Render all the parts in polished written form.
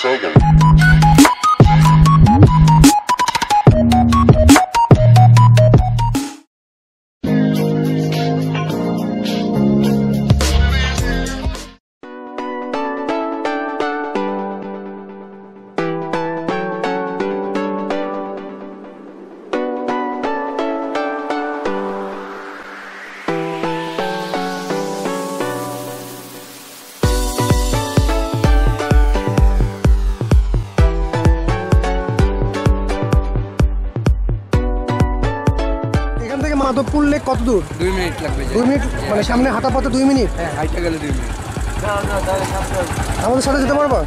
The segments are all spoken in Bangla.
Sagan. মাধবপুর লেক কত দূর? 2 মিনিট লাগবে। 2 মিনিট মানে সামনে হাঁটা পথে 2 মিনিট? হ্যাঁ, হাইটা গেলে 2 মিনিট। আমাদের সাথে যেতে পারবা?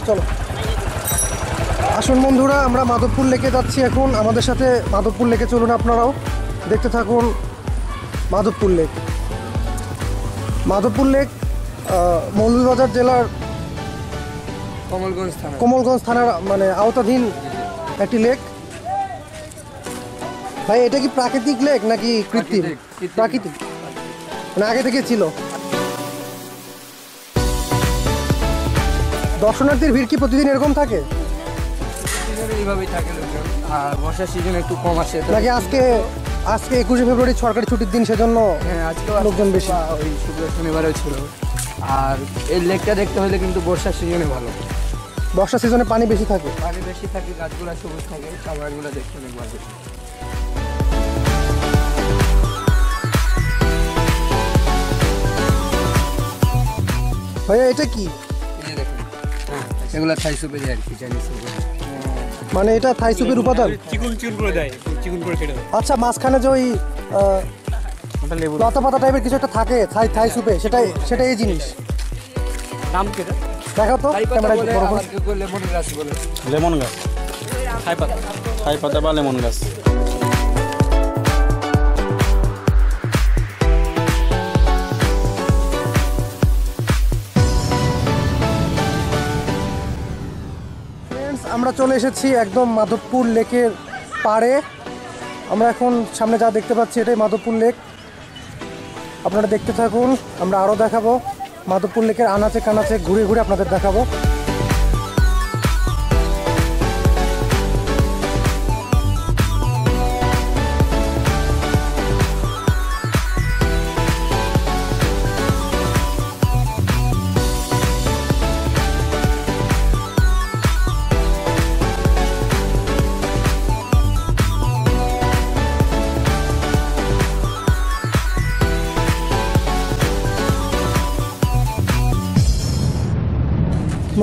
চলো আসুন বন্ধুরা, আমরা মাধবপুর লেকে যাচ্ছি এখন। আমাদের সাথে মাধবপুর লেকে চলুন, আপনারাও দেখতে থাকুন। মাধবপুর লেক, মাধবপুর লেক মৌলভীবাজার জেলার কমলগঞ্জ থানার মানে আওতাধীন একটি লেক। ভাই এটা কি প্রাকৃতিক লেক নাকি কৃত্রিম? প্রাকৃতিক, মানে আগে থেকে ছিল। দর্শনার্থীর ভিড় কি প্রতিদিন এরকম থাকে? এইভাবেই থাকে লোকজন, আর বর্ষার সিজনে একটু কম আসে নাকি আজকে 21শে ফেব্রুয়ারি সরকারি ছুটির দিন, সেজন্য আজকে লোকজন বেশি? ওই শুক্র শনিবারেও ছিল। আর এই লেকটা দেখতে হলে কিন্তু বর্ষার সিজনে ভালো। বর্ষার সিজনে পানি বেশি থাকে? পানি বেশি থাকে, গাছগুলো সবুজ থাকে, খাবারগুলো দেখতে অনেক ভালো। ভাইয়া এটা কি? এগুলো থাই সুপে দেয় আর কি, চাইনিজ সুপে। মানে এটা থাই সুপের উপাদান? চিকন করে দেয়, চিকন করে কেটে দেয়। আচ্ছা, মাঝখানে যে ওই লতা পাতা টাইপের কিছু একটা থাকে থাই সুপে, সেটা এই জিনিস। নাম কি? দেখাও তো ক্যামেরায়। লেমন গাছ বলে। লেমন গাছ, থাই পাতা বা লেমন গাছ। আমরা চলে এসেছি একদম মাধবপুর লেকের পাড়ে। আমরা এখন সামনে যা দেখতে পাচ্ছি এটাই মাধবপুর লেক। আপনারা দেখতে থাকুন, আমরা আরও দেখাবো মাধবপুর লেকের আনাচে কানাচে ঘুরে ঘুরে আপনাদের দেখাবো।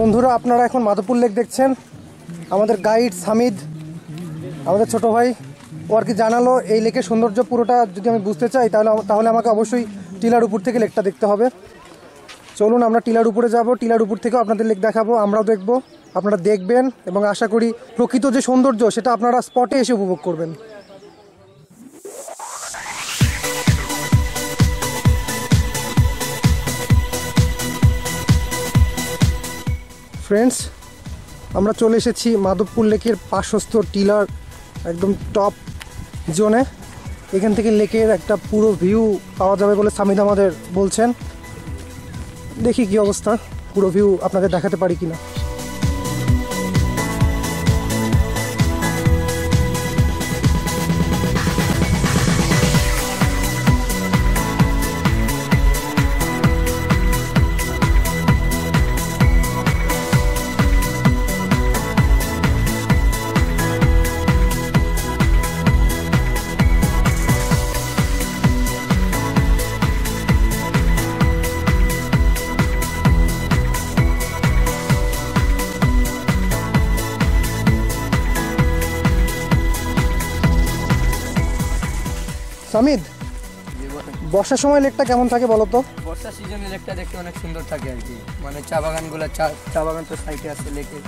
বন্ধুরা, আপনারা এখন মাধবপুর লেক দেখছেন। আমাদের গাইড সামিদ, আমাদের ছোট ভাই, ও আর কি জানালো এই লেকের সৌন্দর্য পুরোটা যদি আমি বুঝতে চাই তাহলে আমাকে অবশ্যই টিলার উপর থেকে লেকটা দেখতে হবে। চলুন আমরা টিলার উপরে যাব, টিলার উপর থেকেও আপনাদের লেক দেখাবো, আমরাও দেখব, আপনারা দেখবেন এবং আশা করি প্রকৃত যে সৌন্দর্য সেটা আপনারা স্পটে এসে উপভোগ করবেন। ফ্রেন্ডস, আমরা চলে এসেছি মাধবপুর লেকের পার্শ্বস্থ টিলার একদম টপ জোনে। এখান থেকে লেকের একটা পুরো ভিউ পাওয়া যাবে বলে সামিদ আমাদের বলছেন। দেখি কি অবস্থা, পুরো ভিউ আপনাদের দেখাতে পারি কিনা। সামিদ, বর্ষার সময় লেকটা কেমন থাকে বলো তো? বর্ষার সিজনে লেকটা দেখতে অনেক সুন্দর থাকে আর কি, মানে চা বাগানগুলো, চা বাগান তো সাইডে আছে লেকে,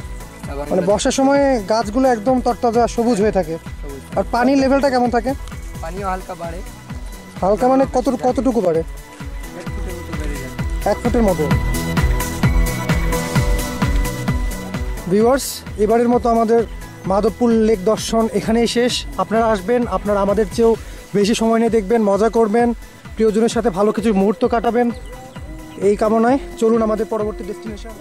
মানে বর্ষার সময় গাছগুলো একদম তরতাজা সবুজ হয়ে থাকে। আর পানির লেভেলটা কেমন থাকে? পানিও হালকা বাড়ে। হালকা মানে কতটুকু বাড়ে? 1 ফুটের মতো। ভিউয়ার্স, এবারের মতো আমাদের মাধবপুর লেক দর্শন এখানেই শেষ। আপনারা আসবেন, আপনারা আমাদের চেয়েও বেশি সময় নিয়ে দেখবেন, মজা করবেন, প্রিয়জনের সাথে ভালো কিছু মুহূর্ত কাটাবেন, এই কামনায় চলুন আমাদের পরবর্তী ডেস্টিনেশন।